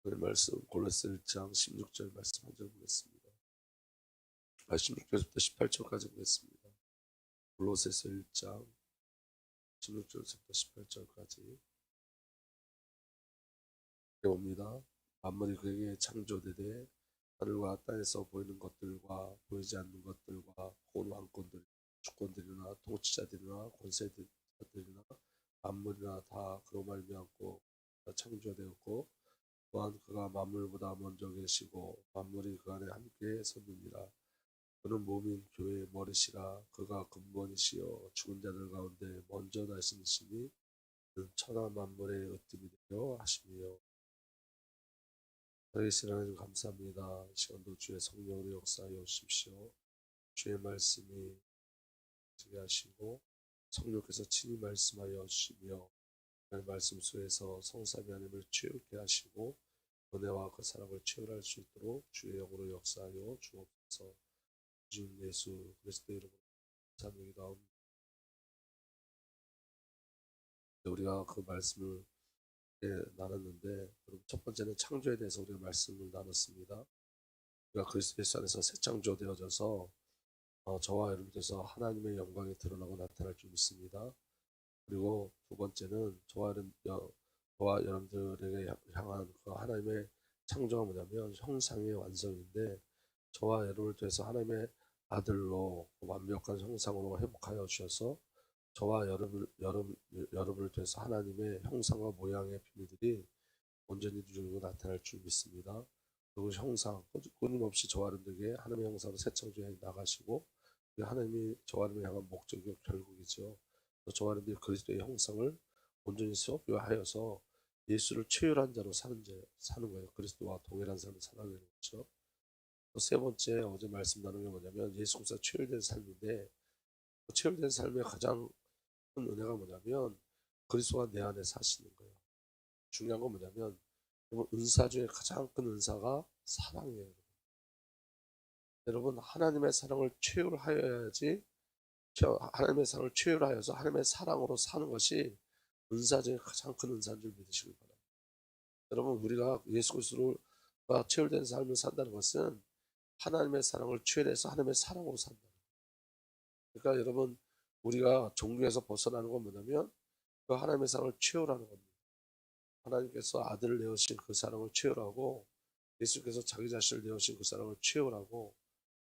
오늘 말씀 골로새 1장 16절 말씀 한 절 보겠습니다. 16절부터 18절까지 보겠습니다. 골로새서 1장 16절부터 18절까지 봅니다. 만물이 그에게 창조되되 하늘과 땅에서 보이는 것들과 보이지 않는 것들과 온 왕권들, 주권들이나 통치자들이나 권세자들이나 만물이나 다 그로 말미암고 창조되었고 또한 그가 만물보다 먼저 계시고 만물이 그 안에 함께 섰느니라. 그는 몸인 교회의 머리시라. 그가 근본이시여 죽은 자들 가운데 먼저 나시니시니 그는 천하 만물의 으뜸이 되려 하시며. 살아계신 하나님 감사합니다. 이 시간도 주의 성령으로 역사하여 오십시오. 주의 말씀이 되게 하시고 성령께서 친히 말씀하여 주시며 말씀 속에서 성삼위 하나님을 채우게 하시고 은혜와 그 사랑을 채울할 수 있도록 주의 영으로 역사하여 주옵소서. 주 예수 그리스도 이름으로 감사드리옵나이다. 우리가 그 말씀을 나눴는데 첫 번째는 창조에 대해서 우리가 말씀을 나눴습니다. 우리가 그리스도 예수 안에서 새 창조되어져서 저와 여러분께서 하나님의 영광이 드러나고 나타날 줄 믿습니다. 그리고 두 번째는 저와 여러분들에게 향한 그 하나님의 창조가 뭐냐면 형상의 완성인데 저와 여러분을 통해서 하나님의 아들로 완벽한 형상으로 회복하여 주셔서 저와 여러분을 통해서 하나님의 형상과 모양의 비밀들이 온전히 누리고 나타날 줄 믿습니다. 그리고 형상 끊임없이 저와 여러분들에게 하나님의 형상으로 새 창조해 나가시고 하나님이 저와 여러분을 향한 목적이 결국이죠. 저와 여러분들이 그리스도의 형상을 온전히 소유하여서 예수를 최율한 자로 사는 거예요. 그리스도와 동일한 삶을 살아가는 거죠. 또 세 번째 어제 말씀 나눈 게 뭐냐면 예수 그리스도가 최율된 삶인데 그 최율된 삶의 가장 큰 은혜가 뭐냐면 그리스도가 내 안에 사시는 거예요. 중요한 건 뭐냐면 은사 중에 가장 큰 은사가 사랑이에요. 여러분 하나님의 사랑을 최율하여야지 하나님의 사랑을 최율하여서 하나님의 사랑으로 사는 것이 은사 중에 가장 큰 은사인 줄 믿으시길 바랍니다. 여러분 우리가 예수 그리스도가 최율된 삶을 산다는 것은 하나님의 사랑을 최율해서 하나님의 사랑으로 산다. 그러니까 여러분 우리가 종교에서 벗어나는 건 뭐냐면 그 하나님의 사랑을 최율하는 겁니다. 하나님께서 아들을 내어신 그 사랑을 최율하고 예수께서 자기 자신을 내어신 그 사랑을 최율하고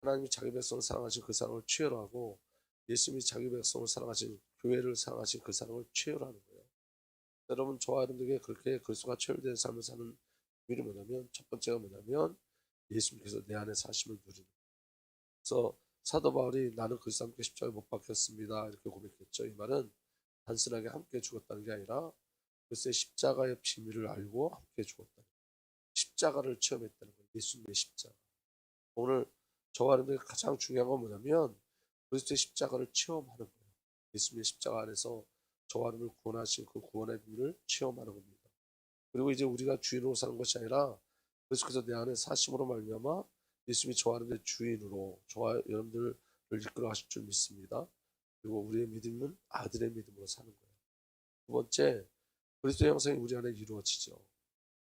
하나님이 자기 백성을 사랑하신 그 사랑을 최율하고 예수님이 자기 백성을 사랑하신 교회를 사랑하신 그 사랑을 최율하는 거예요. 여러분 저와 여러분들에게 그렇게 그리스도가 최율된 삶을 사는 비밀이 뭐냐면 첫 번째가 뭐냐면 예수님께서 내 안에 사심을 누리는 거예요. 그래서 사도 바울이 나는 그리스도 함께 십자가에 못 박혔습니다 이렇게 고백했죠. 이 말은 단순하게 함께 죽었다는 게 아니라 그리스도의 십자가의 비밀을 알고 함께 죽었다는 거예요. 십자가를 체험했다는 거예요. 예수님의 십자가. 오늘 저와 여러분들에게 가장 중요한 건 뭐냐면 그리스도의 십자가를 체험하는 거예요. 예수님의 십자가 안에서 저와 여러분을 구원하신 그 구원의 비밀을 체험하는 겁니다. 그리고 이제 우리가 주인으로 사는 것이 아니라 그래서 내 안에 사심으로 말미암아 예수님이 저와 여러분의 주인으로 저와 여러분들을 이끌어 가실 줄 믿습니다. 그리고 우리의 믿음은 아들의 믿음으로 사는 거예요. 두 번째, 그리스도의 형상이 우리 안에 이루어지죠.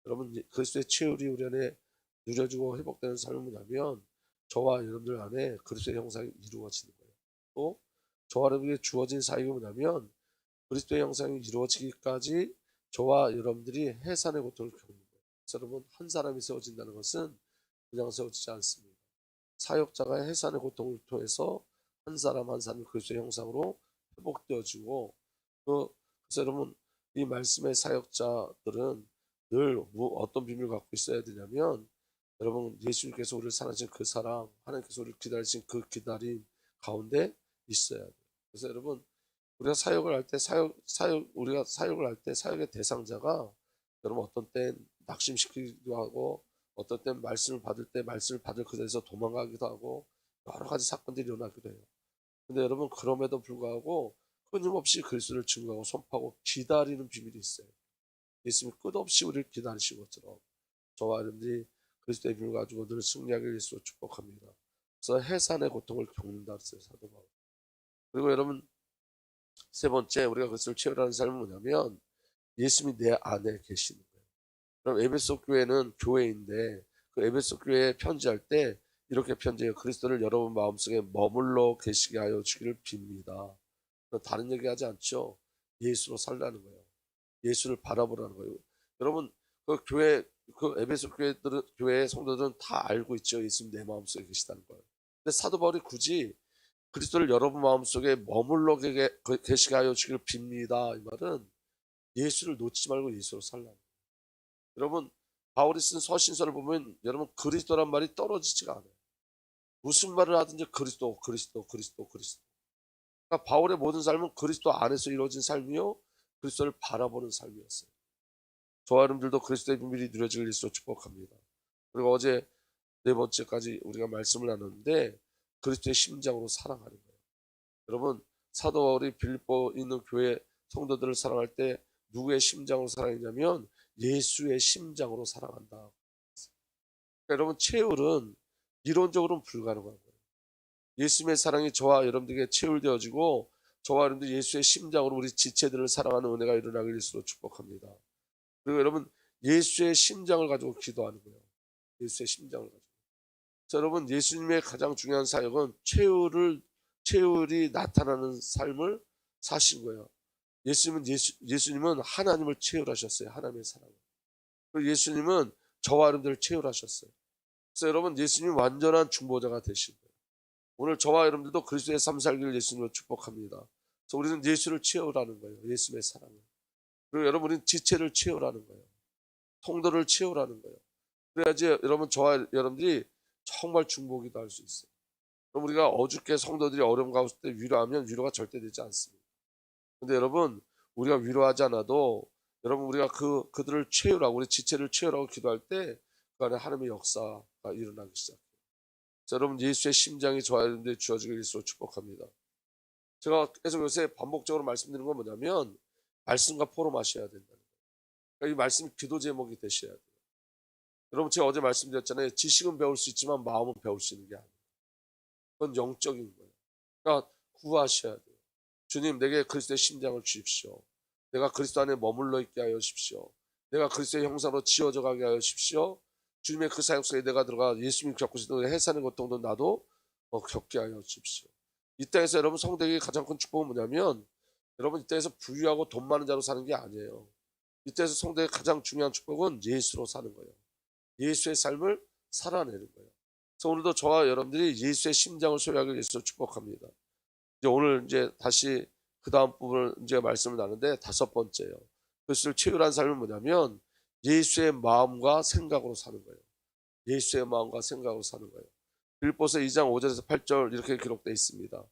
여러분 그리스도의 체율이 우리 안에 누려지고 회복되는 삶은 뭐냐면 저와 여러분들 안에 그리스도의 형상이 이루어지는 거예요. 또 저와 여러분에게 주어진 사역이 뭐냐면 그리스도의 형상이 이루어지기까지 저와 여러분들이 해산의 고통을 겪는 거예요. 그래서 여러분 한 사람이 세워진다는 것은 그냥 세워지지 않습니다. 사역자가 해산의 고통을 통해서 한 사람 한 사람이 그리스도의 형상으로 회복되어지고 그래서 여러분 이 말씀의 사역자들은 늘 어떤 비밀을 갖고 있어야 되냐면 여러분 예수님께서 우리를 사랑하신 그 사랑 하나님께서 우리를 기다리신 그 기다림 가운데 있어야 돼요. 그래서 여러분 우리가 사역을 할 때 우리가 사역을 할 때 사역의 대상자가 여러분 어떤 땐 낙심시키기도 하고 어떤 땐 말씀을 받을 때 말씀을 받을 그 자리에서 도망가기도 하고 여러 가지 사건들이 일어나기도 해요. 근데 여러분 그럼에도 불구하고 끊임없이 그리스도를 증거하고 선포하고 기다리는 비밀이 있어요. 예수님이 끝없이 우리를 기다리신 것처럼 저와 여러분들이 그리스도의 비밀을 가지고 늘 승리하게 예수로 축복합니다. 그래서 해산의 고통을 겪는다 그랬어요. 사도 바울. 그리고 여러분 세 번째 우리가 그것을 체험하는 삶은 뭐냐면 예수님이 내 안에 계시는 거예요. 그럼 에베소 교회는 교회인데 그 에베소 교회에 편지할 때 이렇게 편지해요. 그리스도를 여러분 마음속에 머물러 계시게 하여 주기를 빕니다. 다른 얘기하지 않죠. 예수로 살라는 거예요. 예수를 바라보라는 거예요. 여러분 그 교회 그 에베소 교회 성도들은 다 알고 있죠. 예수님 내 마음속에 계시다는 걸. 근데 사도 바울이 굳이 그리스도를 여러분 마음속에 머물러 계시게 하여 주기를 빕니다. 이 말은 예수를 놓치지 말고 예수로 살라는 거예요. 여러분 바울이 쓴 서신서를 보면 여러분 그리스도란 말이 떨어지지가 않아요. 무슨 말을 하든지 그리스도 그리스도 그리스도 그리스도. 그러니까 바울의 모든 삶은 그리스도 안에서 이루어진 삶이요 그리스도를 바라보는 삶이었어요. 저와 여러분들도 그리스도의 비밀이 누려지길 예수로 축복합니다. 그리고 어제 네 번째까지 우리가 말씀을 나눴는데 그리스도의 심장으로 사랑하는 거예요. 여러분 사도 바울이 빌립보 있는 교회 성도들을 사랑할 때 누구의 심장으로 사랑했냐면 예수의 심장으로 사랑한다. 그러니까 여러분 채울은 이론적으로는 불가능한 거예요. 예수님의 사랑이 저와 여러분들에게 채울되어지고 저와 여러분들 예수의 심장으로 우리 지체들을 사랑하는 은혜가 일어나길 예수로 축복합니다. 그리고 여러분 예수의 심장을 가지고 기도하는 거예요. 예수의 심장을 가지고. 자, 여러분 예수님의 가장 중요한 사역은 채울이 나타나는 삶을 사신 거예요. 예수님은 하나님을 채울하셨어요. 하나님의 사랑을. 그리고 예수님은 저와 여러분들을 채울하셨어요. 그래서 여러분 예수님이 완전한 중보자가 되신 거예요. 오늘 저와 여러분들도 그리스도의 삶 살기를 예수님으로 축복합니다. 그래서 우리는 예수를 채우라는 거예요. 예수님의 사랑을. 그리고 여러분 우리는 지체를 채우라는 거예요. 통도를 채우라는 거예요. 그래야지 여러분 저와 여러분들이 정말 중보기도 할 수 있어요. 그럼 우리가 어저께 성도들이 어려움 가운데 때 위로하면 위로가 절대 되지 않습니다. 근데 여러분 우리가 위로하지 않아도 여러분 우리가 그들을 채우라고 우리 지체를 채우라고 기도할 때 그 안에 하나님의 역사가 일어나기 시작해요. 자, 여러분 예수의 심장이 저와 여러분들이 주어지길 예수로 축복합니다. 제가 계속 요새 반복적으로 말씀드리는 건 뭐냐면 말씀과 포럼하셔야 된다는 거예요. 그러니까 이 말씀이 기도 제목이 되셔야 돼요. 여러분 제가 어제 말씀드렸잖아요. 지식은 배울 수 있지만 마음은 배울 수 있는 게 아니에요. 그건 영적인 거예요. 그러니까 구하셔야 돼요. 주님 내게 그리스도의 심장을 주십시오. 내가 그리스도 안에 머물러 있게 하여 주십시오. 내가 그리스도의 형상으로 지어져 가게 하여 주십시오. 주님의 그 사역 속에 내가 들어가 예수님 겪으시던 해사는 고통도 나도 겪게 하여 주십시오. 이 땅에서 여러분 성도에게 가장 큰 축복은 뭐냐면 여러분 이 땅에서 부유하고 돈 많은 자로 사는 게 아니에요. 이 땅에서 성도에게 가장 중요한 축복은 예수로 사는 거예요. 예수의 삶을 살아내는 거예요. 그래서 오늘도 저와 여러분들이 예수의 심장을 소유하길 예수로 축복합니다. 이제 오늘 이제 다시 그 다음 부분을 이제 말씀을 나누는데 다섯 번째요. 그리스도를 채우라는 삶은 뭐냐면 예수의 마음과 생각으로 사는 거예요. 예수의 마음과 생각으로 사는 거예요. 빌립보서 2장 5절에서 8절 이렇게 기록되어 있습니다.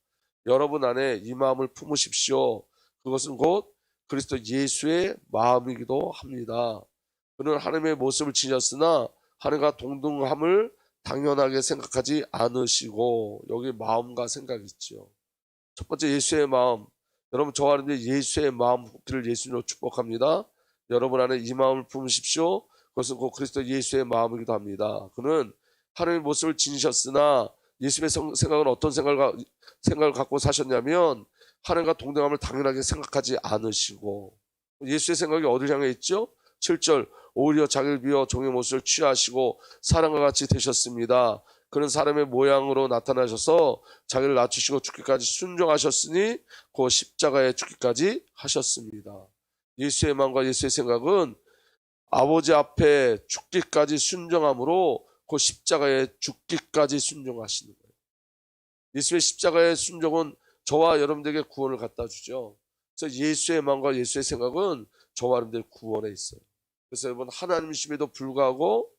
여러분 안에 이 마음을 품으십시오. 그것은 곧 그리스도 예수의 마음이기도 합니다. 그는 하나님의 모습을 지녔으나 하나님과 동등함을 당연하게 생각하지 않으시고 여기 마음과 생각이 있죠. 첫 번째 예수의 마음. 여러분 저와 여러분들 예수의 마음 붙기를 예수님으로 축복합니다. 여러분 안에 이 마음을 품으십시오. 그것은 곧 그리스도 예수의 마음이기도 합니다. 그는 하나님의 모습을 지니셨으나 예수의 생각은 어떤 생각을 갖고 사셨냐면 하나님과 동등함을 당연하게 생각하지 않으시고 예수의 생각이 어디를 향해 있죠? 7절 오히려 자기를 비워 종의 모습을 취하시고 사람과 같이 되셨습니다. 그런 사람의 모양으로 나타나셔서 자기를 낮추시고 죽기까지 순종하셨으니 그 십자가에 죽기까지 하셨습니다. 예수의 마음과 예수의 생각은 아버지 앞에 죽기까지 순종함으로 그 십자가에 죽기까지 순종하시는 거예요. 예수의 십자가의 순종은 저와 여러분들에게 구원을 갖다 주죠. 그래서 예수의 마음과 예수의 생각은 저와 여러분들 구원에 있어요. 그래서 여러분 하나님이심에도 불구하고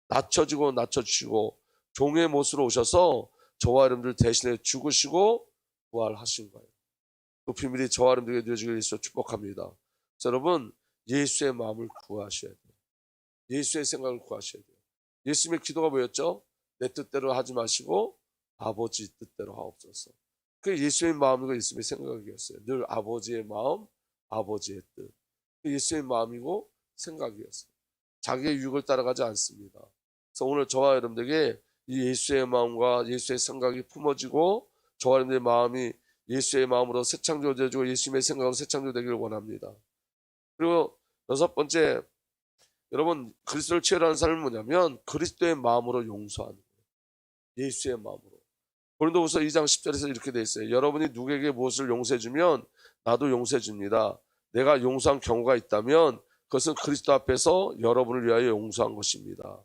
낮춰주시고 종의 모습으로 오셔서 저와 여러분들 대신에 죽으시고 부활하신 거예요. 그 비밀이 저와 여러분들에게 누려지길 예수로 축복합니다. 그래서 여러분 예수의 마음을 구하셔야 돼요. 예수의 생각을 구하셔야 돼요. 예수님의 기도가 뭐였죠? 내 뜻대로 하지 마시고 아버지 뜻대로 하옵소서. 그 예수의 마음이고 예수님의 생각이었어요. 늘 아버지의 마음, 아버지의 뜻. 그 예수의 마음이고 생각이었어요. 자기의 유익을 따라가지 않습니다. 그래서 오늘 저와 여러분들에게 이 예수의 마음과 예수의 생각이 품어지고 저와 여러분들의 마음이 예수의 마음으로 새 창조되어지고 예수님의 생각으로 새 창조되기를 원합니다. 그리고 여섯 번째 여러분 그리스도를 취하라는 삶은 뭐냐면 그리스도의 마음으로 용서하는 거예요. 예수의 마음으로. 고린도후서 2장 10절에서 이렇게 돼 있어요. 여러분이 누구에게 무엇을 용서해 주면 나도 용서해 줍니다. 내가 용서한 경우가 있다면 그것은 그리스도 앞에서 여러분을 위하여 용서한 것입니다.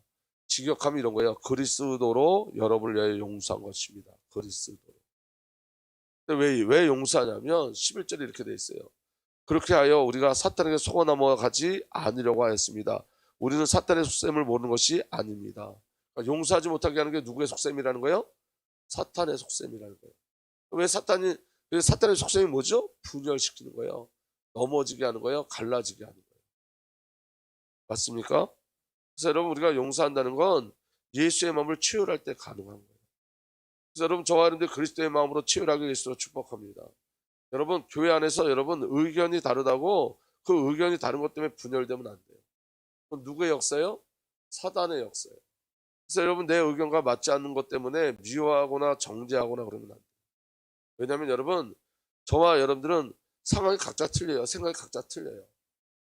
직역하면 이런 거예요. 그리스도로 여러분을 위하여 용서한 것입니다. 그리스도로. 근데 왜 용서하냐면 11절에 이렇게 돼 있어요. 그렇게 하여 우리가 사탄에게 속아 넘어가지 않으려고 하였습니다. 우리는 사탄의 속셈을 모르는 것이 아닙니다. 그러니까 용서하지 못하게 하는 게 누구의 속셈이라는 거예요? 사탄의 속셈이라는 거예요. 왜 사탄의 속셈이 뭐죠? 분열시키는 거예요. 넘어지게 하는 거예요. 갈라지게 하는 거예요. 맞습니까? 그래서 여러분 우리가 용서한다는 건 예수의 마음을 치유할 때 가능한 거예요. 그래서 여러분 저와 여러분들 그리스도의 마음으로 치유하게 예수로 축복합니다. 여러분 교회 안에서 여러분 의견이 다르다고 그 의견이 다른 것 때문에 분열되면 안 돼요. 그건 누구의 역사예요? 사단의 역사예요. 그래서 여러분 내 의견과 맞지 않는 것 때문에 미워하거나 정죄하거나 그러면 안 돼요. 왜냐하면 여러분 저와 여러분들은 상황이 각자 틀려요. 생각이 각자 틀려요.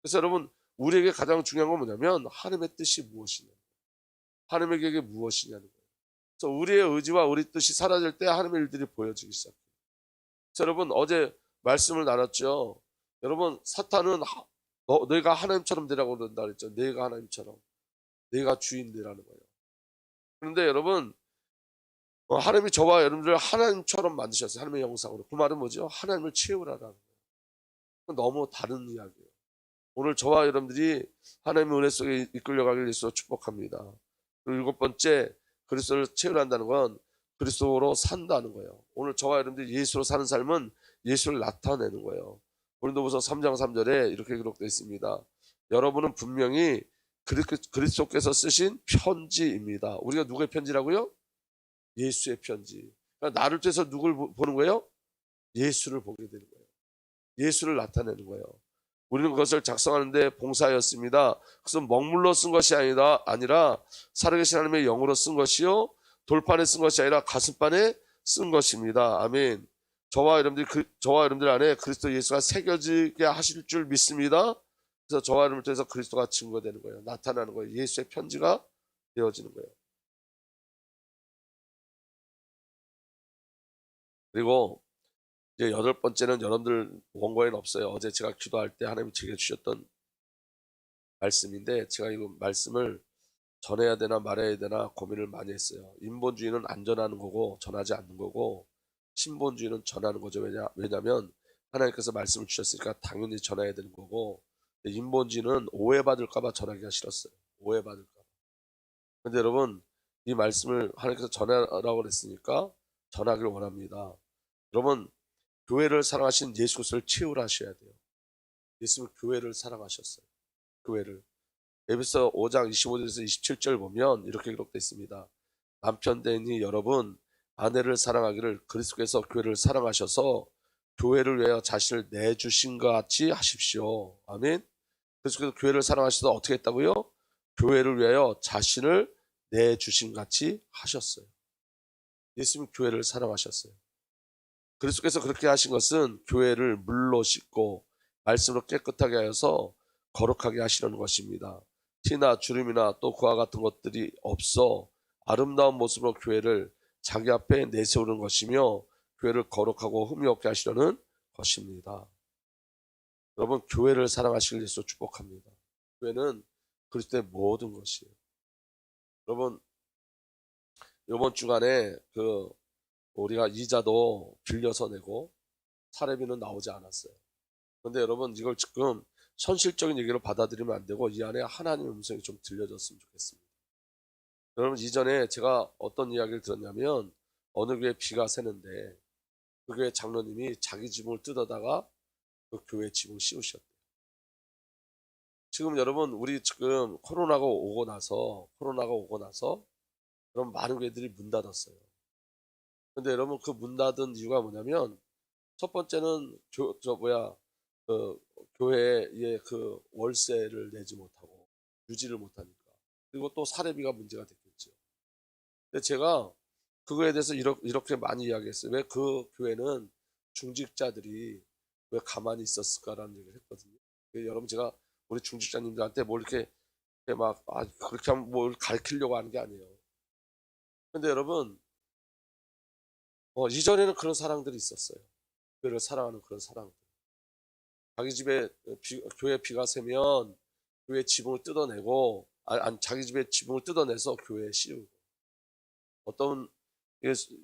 그래서 여러분 우리에게 가장 중요한 건 뭐냐면 하나님의 뜻이 무엇이냐, 하나님의 계획이 무엇이냐는 거예요. 그래서 우리의 의지와 우리 뜻이 사라질 때 하나님의 일들이 보여지기 시작해요. 그래서 여러분 어제 말씀을 나눴죠. 여러분 사탄은 너희가 하나님처럼 되라고 그런다 그랬죠. 내가 하나님처럼, 내가 주인 되라는 거예요. 그런데 여러분 하나님이 저와 여러분들을 하나님처럼 만드셨어요. 하나님의 형상으로. 그 말은 뭐죠? 하나님을 채우라라는 거예요. 너무 다른 이야기예요. 오늘 저와 여러분들이 하나님의 은혜 속에 이끌려가길 예수로 축복합니다. 그리고 7번째, 그리스도를 채우란다는 건 그리스도로 산다는 거예요. 오늘 저와 여러분들이 예수로 사는 삶은 예수를 나타내는 거예요. 고린도후서 3장 3절에 이렇게 기록되어 있습니다. 여러분은 분명히 그리스도께서 쓰신 편지입니다. 우리가 누구의 편지라고요? 예수의 편지. 그러니까 나를 통해서 누굴 보는 거예요? 예수를 보게 되는 거예요. 예수를 나타내는 거예요. 우리는 그것을 작성하는데 봉사하였습니다. 그것은 먹물로 쓴 것이 아니라 살아계신 하나님의 영으로 쓴 것이요 돌판에 쓴 것이 아니라 가슴판에 쓴 것입니다. 아멘. 저와 여러분들 안에 그리스도 예수가 새겨지게 하실 줄 믿습니다. 그래서 저와 여러분을 통해서 그리스도가 증거되는 거예요. 나타나는 거예요. 예수의 편지가 되어지는 거예요. 그리고 이제 8번째는 여러분들 원고에는 없어요. 어제 제가 기도할 때 하나님이 제게 주셨던 말씀인데 제가 이 말씀을 전해야 되나 말아야 되나 고민을 많이 했어요. 인본주의는 안 전하는 거고 전하지 않는 거고 신본주의는 전하는 거죠. 왜냐하면 하나님께서 말씀을 주셨으니까 당연히 전해야 되는 거고 인본주의는 오해받을까 봐 전하기가 싫었어요. 오해받을까 봐. 근데 여러분 이 말씀을 하나님께서 전하라고 그랬으니까 전하기를 원합니다. 여러분 교회를 사랑하신 예수 그리스도를 채우라 하셔야 돼요. 예수님은 교회를 사랑하셨어요. 교회를. 에베소 5장 25절에서 27절 보면 이렇게 기록되어 있습니다. 남편되니 여러분 아내를 사랑하기를 그리스도께서 교회를 사랑하셔서 교회를 위하여 자신을 내주신 것 같이 하십시오. 아멘. 그래서 교회를 사랑하셔서 어떻게 했다고요? 교회를 위하여 자신을 내주신 같이 하셨어요. 예수님은 교회를 사랑하셨어요. 그리스도께서 그렇게 하신 것은 교회를 물로 씻고 말씀으로 깨끗하게 하여서 거룩하게 하시려는 것입니다. 티나 주름이나 또 그와 같은 것들이 없어 아름다운 모습으로 교회를 자기 앞에 내세우는 것이며 교회를 거룩하고 흠이 없게 하시려는 것입니다. 여러분 교회를 사랑하시길 예수 축복합니다. 교회는 그리스도의 모든 것이에요. 여러분 이번 주간에 우리가 이자도 빌려서 내고 사례비는 나오지 않았어요. 그런데 여러분 이걸 지금 현실적인 얘기로 받아들이면 안 되고 이 안에 하나님의 음성이 좀 들려졌으면 좋겠습니다. 여러분 이전에 제가 어떤 이야기를 들었냐면 어느 교회 비가 새는데 그 교회 장로님이 자기 지붕을 뜯어다가 그 교회 지붕을 씌우셨대요. 지금 여러분 우리 지금 코로나가 오고 나서 여러분 많은 교회들이 문 닫았어요. 근데 여러분 그 문 닫은 이유가 뭐냐면 첫 번째는 교회에 그 월세를 내지 못하고 유지를 못하니까 그리고 또 사례비가 문제가 됐겠죠. 근데 제가 그거에 대해서 이렇게 많이 이야기했어요. 왜 그 교회는 중직자들이 왜 가만히 있었을까라는 얘기를 했거든요. 여러분 제가 우리 중직자님들한테 뭘 이렇게 막 그렇게 하면 뭘 가르치려고 하는 게 아니에요. 근데 여러분 이전에는 그런 사랑들이 있었어요. 교회를 사랑하는 그런 사랑. 자기 집에 교회 비가 새면 교회 지붕을 뜯어내고 자기 집에 지붕을 뜯어내서 교회에 씌우고 어떤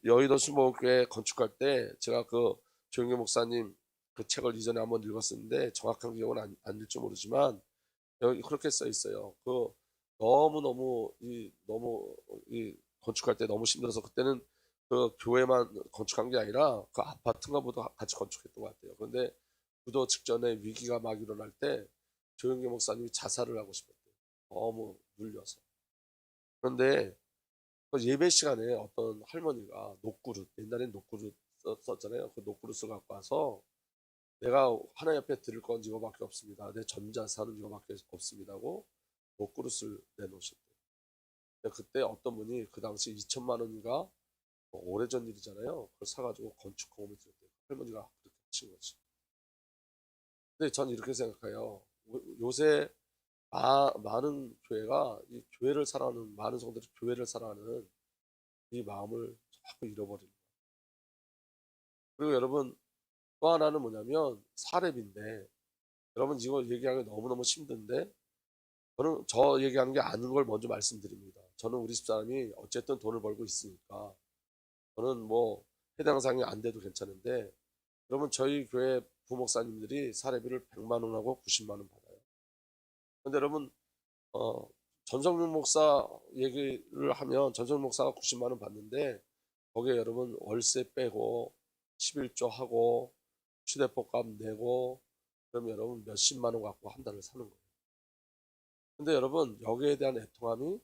여의도 수목교회 건축할 때 제가 그 조영규 목사님 그 책을 이전에 한번 읽었었는데 정확한 기억은 안 될 줄 모르지만 여기 그렇게 써 있어요. 그 너무 이 건축할 때 너무 힘들어서 그때는 그 교회만 건축한 게 아니라 그 아파트인가 보다 같이 건축했던 것 같아요. 그런데 부도 직전에 위기가 막 일어날 때 조영기 목사님이 자살을 하고 싶었대요. 너무 눌려서. 그런데 그 예배 시간에 어떤 할머니가 녹그릇, 옛날엔 녹그릇 썼잖아요. 그 녹그릇을 갖고 와서 내가 하나님 앞에 드릴 건 이거밖에 없습니다. 내 전 자산은 이거밖에 없습니다고 녹그릇을 내놓으셨대요. 그때 어떤 분이 그 당시 2천만 원인가 오래전 일이잖아요. 그걸 사가지고 건축공을 들였대요. 할머니가 그렇게 하신 거지. 근데 전 이렇게 생각해요. 요새 많은 교회가 이 교회를 사랑하는 많은 성도들이 교회를 사랑하는 이 마음을 자꾸 잃어버리는 거예요. 그리고 여러분 또 하나는 뭐냐면 사렙인데 여러분 이거 얘기하기 너무너무 힘든데 저는 저 얘기하는 게 아닌 걸 먼저 말씀드립니다. 저는 우리 집사람이 어쨌든 돈을 벌고 있으니까 저는 뭐 해당 사항이 안 돼도 괜찮은데 여러분 저희 교회 부목사님들이 사례비를 100만 원하고 90만 원 받아요. 근데 여러분 전성윤 목사 얘기를 하면 전성윤 목사가 90만 원 받는데 거기에 여러분 월세 빼고 11조 하고 휴대폰값 내고 그러면 여러분 몇십만 원 갖고 한 달을 사는 거예요. 근데 여러분 여기에 대한 애통함이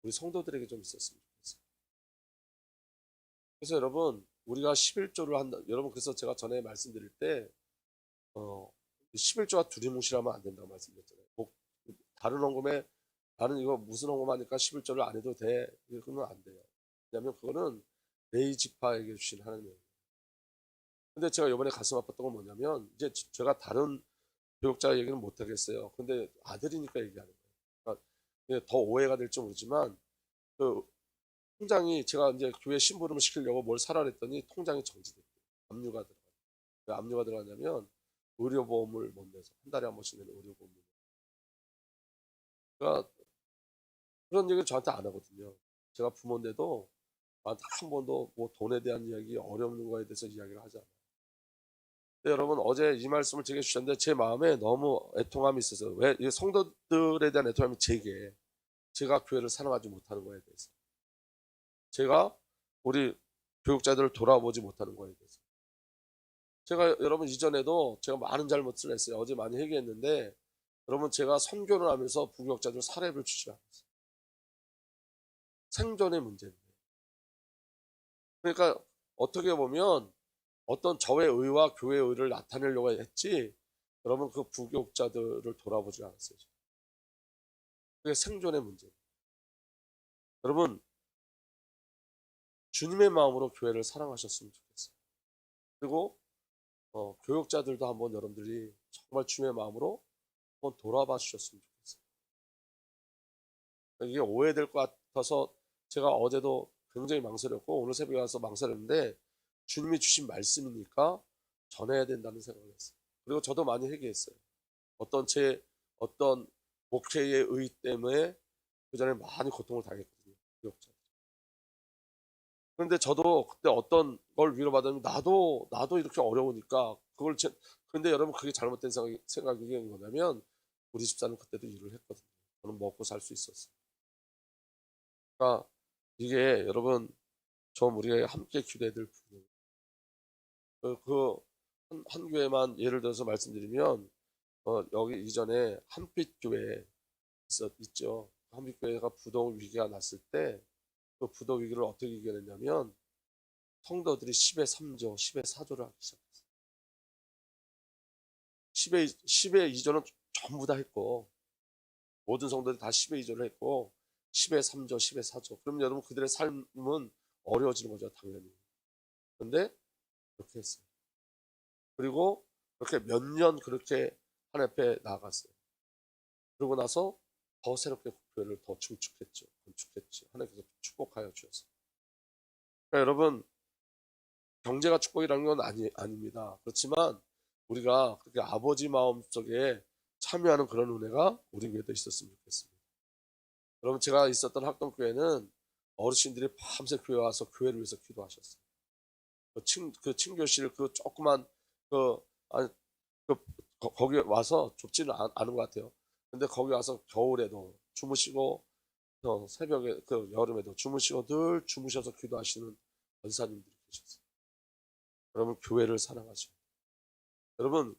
우리 성도들에게 좀 있었으면 좋겠어요. 그래서 여러분 우리가 11조를 한다. 여러분 그래서 제가 전에 말씀드릴 때 11조가 두리뭉실하면 안 된다고 말씀드렸잖아요. 다른 헌금에 나는 이거 무슨 헌금하니까 11조를 안 해도 돼. 그러면 안 돼요. 왜냐하면 그거는 레이지파에게 주신 하나님이에요. 근데 제가 이번에 가슴 아팠던 건 뭐냐면 이제 제가 다른 교육자 얘기는 못 하겠어요. 근데 아들이니까 얘기하는 거예요. 그러니까 더 오해가 될지 모르지만 그 통장이 제가 이제 교회 심부름을 시키려고 뭘 사라 그랬더니 통장이 정지됐대요. 압류가 들어가요. 왜 압류가 들어가냐면 의료보험을 못 내서 한 달에 한 번씩 내는 의료보험을. 그러니까 그런 얘기를 저한테 안 하거든요. 제가 부모인데도 저한테 한 번도 뭐 돈에 대한 이야기, 어려운 거에 대해서 이야기를 하지 않아요. 근데 여러분 어제 이 말씀을 제게 주셨는데 제 마음에 너무 애통함이 있어서 왜 성도들에 대한 애통함이 제가 교회를 사랑하지 못하는 거에 대해서 제가 우리 교육자들을 돌아보지 못하는 거에 대해서 제가 여러분 이전에도 제가 많은 잘못을 했어요. 어제 많이 회개했는데 여러분 제가 선교를 하면서 부교육자들 사례를 주지 않았어요. 생존의 문제인데. 그러니까 어떻게 보면 어떤 저의 의와 교회의 의를 나타내려고 했지 여러분 그 부교육자들을 돌아보지 않았어요. 그게 생존의 문제예요. 여러분 주님의 마음으로 교회를 사랑하셨으면 좋겠어요. 그리고 교육자들도 한번 여러분들이 정말 주님의 마음으로 한번 돌아봐 주셨으면 좋겠어요. 이게 오해될 것 같아서 제가 어제도 굉장히 망설였고 오늘 새벽에 와서 망설였는데 주님이 주신 말씀이니까 전해야 된다는 생각을 했어요. 그리고 저도 많이 회개했어요. 어떤 목회의 의 때문에 그 전에 많이 고통을 당했거든요. 교육자. 그런데 저도 그때 어떤 걸 위로받으면 나도 이렇게 어려우니까 근데 여러분 그게 잘못된 생각이 뭐냐면 우리 집사는 그때도 일을 했거든요. 저는 먹고 살 수 있었어요. 그러니까 이게 여러분 좀 우리가 함께 기도해야 될 부분. 한 교회만 예를 들어서 말씀드리면 여기 이전에 한빛교회 있죠. 한빛교회가 부동 위기가 났을 때 그 부도 위기를 어떻게 이겨냈냐면 성도들이 10의 3조, 10의 4조를 하기 시작했어요. 10의 2조는 전부 다 했고 모든 성도들이 다 10의 2조를 했고 10의 3조, 10의 4조. 그럼 여러분 그들의 삶은 어려워지는 거죠, 당연히. 그런데 그렇게 했어요. 그리고 그렇게 몇 년 그렇게 하나님 앞에 나아갔어요. 그러고 나서 더 새롭게 교회를 더 증축했죠. 건축했죠. 하나님께서 축복하여 주셔서. 그러니까 여러분, 경제가 축복이라는 건 아닙니다. 그렇지만 우리가 그렇게 아버지 마음속에 참여하는 그런 은혜가 우리 교회도 있었으면 좋겠습니다. 여러분, 제가 있었던 학동교회는 어르신들이 밤새 교회 와서 교회를 위해서 기도하셨어요. 그 친교실 그 조그만 거기 와서 좁지는 않은 것 같아요. 근데 거기 와서 겨울에도 주무시고 새벽에 여름에도 주무시고 늘 주무셔서 기도하시는 권사님들이 계셨어요. 여러분, 교회를 사랑하셔야 돼요. 여러분,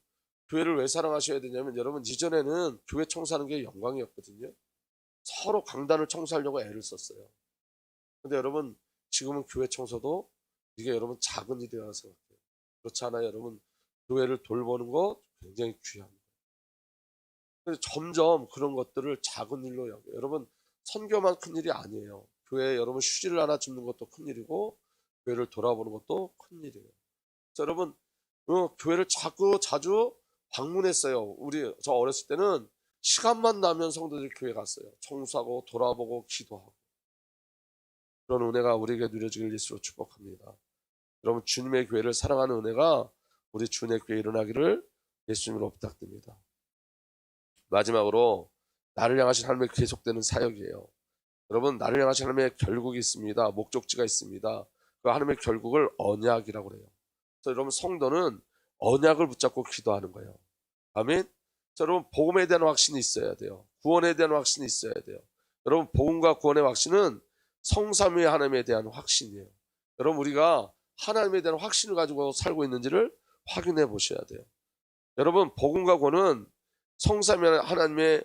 교회를 왜 사랑하셔야 되냐면, 여러분, 이전에는 교회 청소하는 게 영광이었거든요. 서로 강단을 청소하려고 애를 썼어요. 근데 여러분, 지금은 교회 청소도 이게 여러분 작은 일이라고 생각해요. 그렇지 않아요? 여러분, 교회를 돌보는 거 굉장히 귀한 거예요. 그래서 점점 그런 것들을 작은 일로 여겨요. 여러분, 선교만 큰 일이 아니에요. 교회에 여러분 휴지를 하나 줍는 것도 큰 일이고, 교회를 돌아보는 것도 큰 일이에요. 그래서 여러분, 교회를 자주 방문했어요. 저 어렸을 때는 시간만 나면 성도들이 교회 갔어요. 청소하고 돌아보고 기도하고. 그런 은혜가 우리에게 누려지길 예수로 축복합니다. 여러분, 주님의 교회를 사랑하는 은혜가 우리 주님의 교회에 일어나기를 예수님으로 부탁드립니다. 마지막으로 나를 향하신 하나님의 계속되는 사역이에요. 여러분, 나를 향하신 하나님의 결국이 있습니다. 목적지가 있습니다. 그 하나님의 결국을 언약이라고 해요. 그래서 여러분, 성도는 언약을 붙잡고 기도하는 거예요. 아멘. 자, 여러분, 복음에 대한 확신이 있어야 돼요. 구원에 대한 확신이 있어야 돼요. 여러분, 복음과 구원의 확신은 성삼위의 하나님에 대한 확신이에요. 여러분, 우리가 하나님에 대한 확신을 가지고 살고 있는지를 확인해 보셔야 돼요. 여러분, 복음과 구원은 성삼위의 하나님의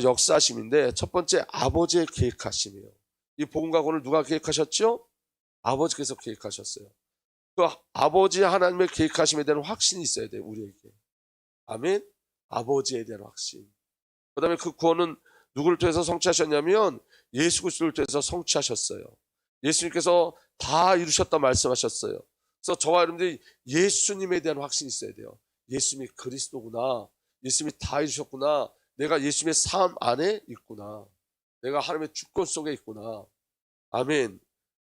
역사심인데, 첫 번째 아버지의 계획하심이에요. 이 복음과 구원을 누가 계획하셨죠? 아버지께서 계획하셨어요. 그 아버지 하나님의 계획하심에 대한 확신이 있어야 돼요, 우리에게. 아멘. 아버지에 대한 확신. 그 다음에 그 구원은 누구를 통해서 성취하셨냐면 예수 그리스도를 통해서 성취하셨어요. 예수님께서 다 이루셨다 말씀하셨어요. 그래서 저와 여러분들이 예수님에 대한 확신이 있어야 돼요. 예수님이 그리스도구나. 예수님이 다 이루셨구나. 내가 예수님의 삶 안에 있구나. 내가 하나님의 주권 속에 있구나. 아멘.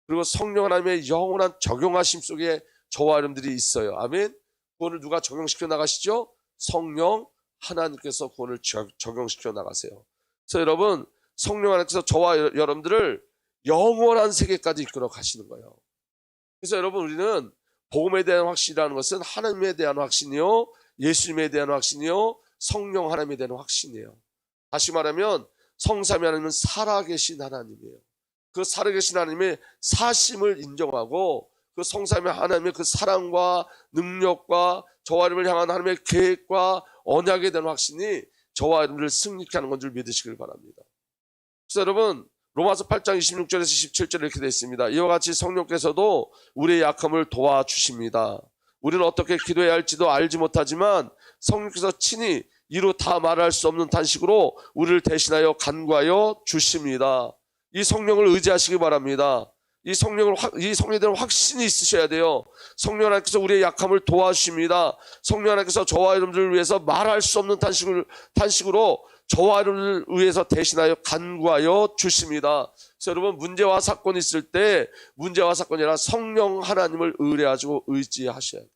그리고 성령 하나님의 영원한 적용하심 속에 저와 여러분들이 있어요. 아멘. 구원을 누가 적용시켜 나가시죠? 성령 하나님께서 구원을 적용시켜 나가세요. 그래서 여러분, 성령 하나님께서 저와 여러분들을 영원한 세계까지 이끌어 가시는 거예요. 그래서 여러분, 우리는 복음에 대한 확신이라는 것은 하나님에 대한 확신이요, 예수님에 대한 확신이요, 성령 하나님에 대한 확신이에요. 다시 말하면 성삼위 하나님은 살아계신 하나님이에요. 그 살아계신 하나님의 사심을 인정하고 그 성삼위 하나님의 그 사랑과 능력과 저와 여러분을 향한 하나님의 계획과 언약에 대한 확신이 저와 여러분을 승리케 하는 건 줄 믿으시길 바랍니다. 그래서 여러분, 로마서 8장 26절에서 27절에 이렇게 되어 있습니다. 이와 같이 성령께서도 우리의 약함을 도와주십니다. 우리는 어떻게 기도해야 할지도 알지 못하지만 성령께서 친히 이루 다 말할 수 없는 단식으로 우리를 대신하여 간구하여 주십니다. 이 성령을 의지하시기 바랍니다. 이 성령에 대한 확신이 있으셔야 돼요. 성령 하나님께서 우리의 약함을 도와주십니다. 성령 하나님께서 저와 여러분들을 위해서 말할 수 없는 단식으로 저와 여러분을 위해서 대신하여 간구하여 주십니다. 그래서 여러분, 문제와 사건이 있을 때 문제와 사건이 아니라 성령 하나님을 의뢰하시고 의지하셔야 돼요.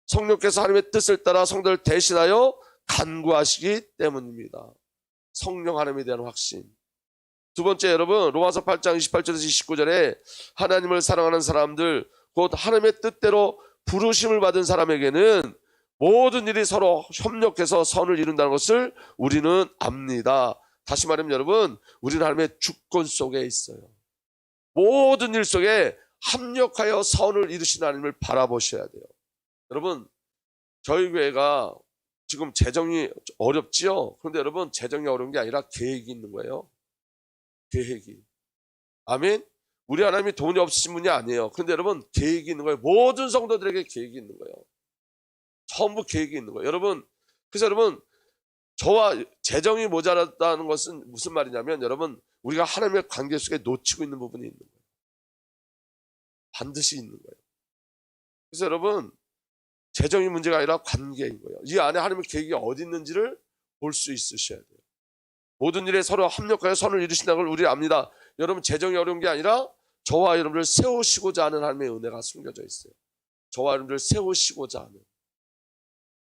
성령께서 하나님의 뜻을 따라 성도를 대신하여 간구하시기 때문입니다. 성령 하나님에 대한 확신. 두 번째, 여러분, 로마서 8장 28절에서 29절에 하나님을 사랑하는 사람들, 곧 하나님의 뜻대로 부르심을 받은 사람에게는 모든 일이 서로 협력해서 선을 이룬다는 것을 우리는 압니다. 다시 말하면 여러분, 우리는 하나님의 주권 속에 있어요. 모든 일 속에 합력하여 선을 이루시는 하나님을 바라보셔야 돼요. 여러분, 저희 교회가 지금 재정이 어렵지요? 그런데 여러분, 재정이 어려운 게 아니라 계획이 있는 거예요. 계획이. 아멘? 우리 하나님이 돈이 없으신 분이 아니에요. 그런데 여러분, 계획이 있는 거예요. 모든 성도들에게 계획이 있는 거예요. 전부 계획이 있는 거예요. 여러분, 그래서 여러분, 저와 재정이 모자랐다는 것은 무슨 말이냐면, 여러분, 우리가 하나님의 관계 속에 놓치고 있는 부분이 있는 거예요. 반드시 있는 거예요. 그래서 여러분, 재정이 문제가 아니라 관계인 거예요. 이 안에 하나님의 계획이 어디 있는지를 볼 수 있으셔야 돼요. 모든 일에 서로 합력하여 선을 이루신다는 걸 우리 압니다. 여러분 재정이 어려운 게 아니라 저와 여러분을 세우시고자 하는 하나님의 은혜가 숨겨져 있어요. 저와 여러분들 세우시고자 하는.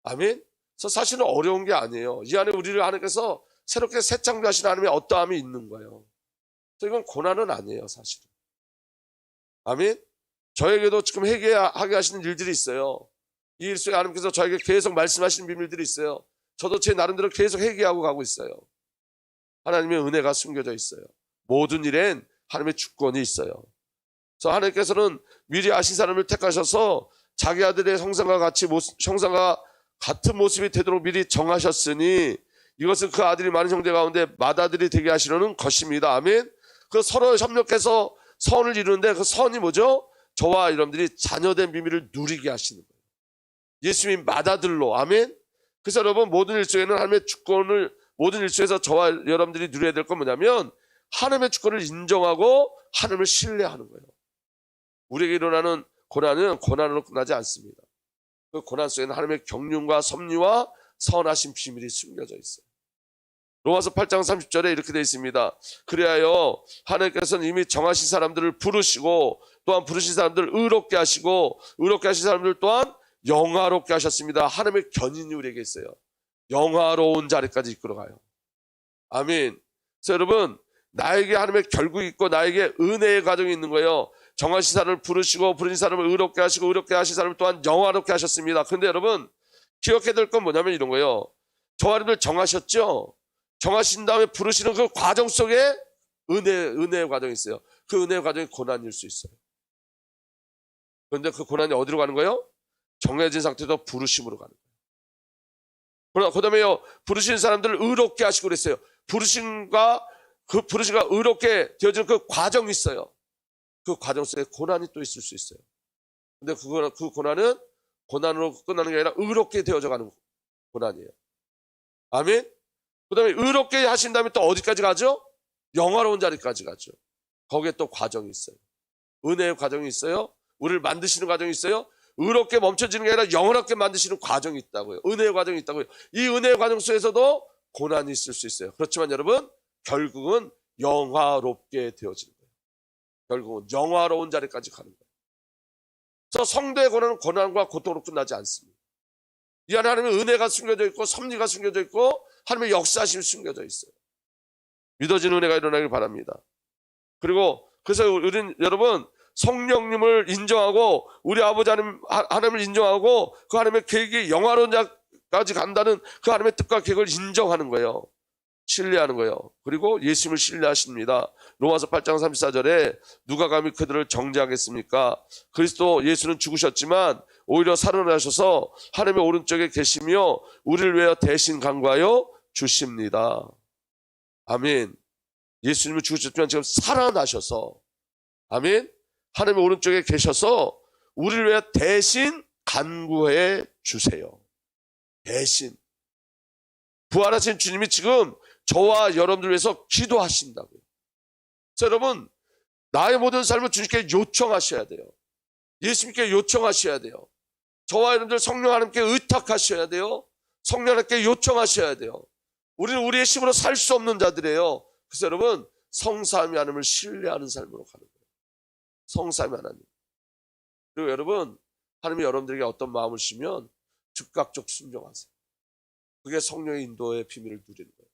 아멘. 그래서 사실은 어려운 게 아니에요. 이 안에 우리를 하나님께서 새롭게 새 창조하신 하나님의 어떠함이 있는 거예요. 그래서 이건 고난은 아니에요, 사실은. 아멘. 저에게도 지금 회개하게 하시는 일들이 있어요. 이 일 속에 하나님께서 저에게 계속 말씀하시는 비밀들이 있어요. 저도 제 나름대로 계속 회개하고 가고 있어요. 하나님의 은혜가 숨겨져 있어요. 모든 일엔 하나님의 주권이 있어요. 그래서 하나님께서는 미리 아신 사람을 택하셔서 자기 아들의 형상과 같은 모습이 되도록 미리 정하셨으니 이것은 그 아들이 많은 형제 가운데 맏아들이 되게 하시려는 것입니다. 아멘. 그 서로 협력해서 선을 이루는데 그 선이 뭐죠? 저와 여러분들이 자녀된 비밀을 누리게 하시는 거예요. 예수님이 맏아들로. 아멘. 그래서 여러분 모든 일 속에는 하나님의 주권을 모든 일 속에서 저와 여러분들이 누려야 될 건 뭐냐면 하나님의 주권을 인정하고 하나님을 신뢰하는 거예요. 우리에게 일어나는 고난은 고난으로 끝나지 않습니다. 그 고난 속에는 하나님의 경륜과 섭리와 선하신 비밀이 숨겨져 있어요. 로마서 8장 30절에 이렇게 되어 있습니다. 그리하여 하나님께서는 이미 정하신 사람들을 부르시고 또한 부르신 사람들을 의롭게 하시고 의롭게 하신 사람들 또한 영화롭게 하셨습니다. 하나님의 견인이 우리에게 있어요. 영화로운 자리까지 이끌어가요. 아멘. 그래서 여러분 나에게 하나님의 결국이 있고 나에게 은혜의 과정이 있는 거예요. 정하신 사람을 부르시고 부르신 사람을 의롭게 하시고 의롭게 하신 사람을 또한 영화롭게 하셨습니다. 그런데 여러분 기억해야 될 건 뭐냐면 이런 거예요. 저와 여러분들 정하셨죠? 정하신 다음에 부르시는 그 과정 속에 은혜의 과정이 있어요. 그 은혜의 과정이 고난일 수 있어요. 그런데 그 고난이 어디로 가는 거예요? 정해진 상태에서 부르심으로 가는 거예요. 그 다음에요, 부르신 사람들을 의롭게 하시고 그랬어요. 부르심과 의롭게 되어지는 그 과정이 있어요. 그 과정 속에 고난이 또 있을 수 있어요. 근데 그 고난은 고난으로 끝나는 게 아니라 의롭게 되어져 가는 고난이에요. 아멘? 그 다음에 의롭게 하신 다음에 또 어디까지 가죠? 영화로운 자리까지 가죠. 거기에 또 과정이 있어요. 은혜의 과정이 있어요. 우리를 만드시는 과정이 있어요. 의롭게 멈춰지는 게 아니라 영원하게 만드시는 과정이 있다고요. 은혜의 과정이 있다고요. 이 은혜의 과정 속에서도 고난이 있을 수 있어요. 그렇지만 여러분 결국은 영화롭게 되어지는 거예요. 결국은 영화로운 자리까지 가는 거예요. 그래서 성도의 고난은 고난과 고통으로 끝나지 않습니다. 이 안에 하나님의 은혜가 숨겨져 있고 섭리가 숨겨져 있고 하나님의 역사심이 숨겨져 있어요. 믿어지는 은혜가 일어나길 바랍니다. 그리고 그래서 우리는 여러분 성령님을 인정하고 우리 아버지 하나님을 인정하고 그 하나님의 계획이 영화로운 자까지 간다는 그 하나님의 뜻과 계획을 인정하는 거예요. 신뢰하는 거예요. 그리고 예수님을 신뢰하십니다. 로마서 8장 34절에 누가 감히 그들을 정죄하겠습니까? 그리스도 예수는 죽으셨지만 오히려 살아나셔서 하나님의 오른쪽에 계시며 우리를 위하여 대신 간구하여 주십니다. 아멘. 예수님은 죽으셨지만 지금 살아나셔서 아멘. 하나님의 오른쪽에 계셔서 우리를 위하여 대신 간구해 주세요. 대신 부활하신 주님이 지금 저와 여러분들 위해서 기도하신다고요. 그래서 여러분 나의 모든 삶을 주님께 요청하셔야 돼요. 예수님께 요청하셔야 돼요. 저와 여러분들 성령 하나님께 의탁하셔야 돼요. 성령 하나님께 요청하셔야 돼요. 우리는 우리의 힘으로 살 수 없는 자들이에요. 그래서 여러분 성삼위 하나님을 신뢰하는 삶으로 가는 거예요. 성삼위 하나님. 그리고 여러분 하나님이 여러분들에게 어떤 마음을 주시면 즉각적 순종하세요. 그게 성령의 인도의 비밀을 누리는 거예요.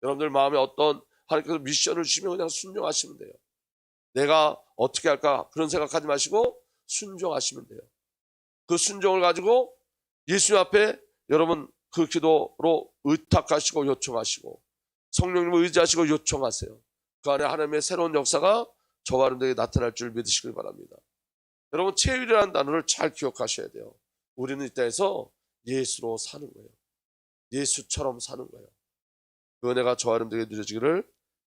여러분들 마음에 어떤 하나님께서 미션을 주시면 그냥 순종하시면 돼요. 내가 어떻게 할까 그런 생각하지 마시고 순종하시면 돼요. 그 순종을 가지고 예수님 앞에 여러분 그 기도로 의탁하시고 요청하시고 성령님을 의지하시고 요청하세요. 그 안에 하나님의 새로운 역사가 저와 여러분들에게 나타날 줄 믿으시길 바랍니다. 여러분 체율이라는 단어를 잘 기억하셔야 돼요. 우리는 이 땅에서 예수로 사는 거예요. 예수처럼 사는 거예요. 그 은혜가 저와 여러분들에게 누려지기를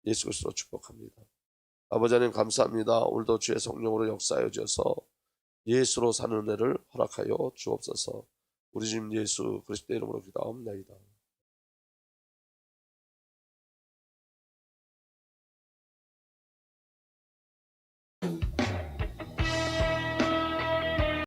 예수 그리스도로 축복합니다. 아버지 하나님 감사합니다. 오늘도 주의 성령으로 역사하여 주셔서 예수로 사는 은혜를 허락하여 주옵소서. 우리 주님 예수 그리스도의 이름으로 기도하옵나이다.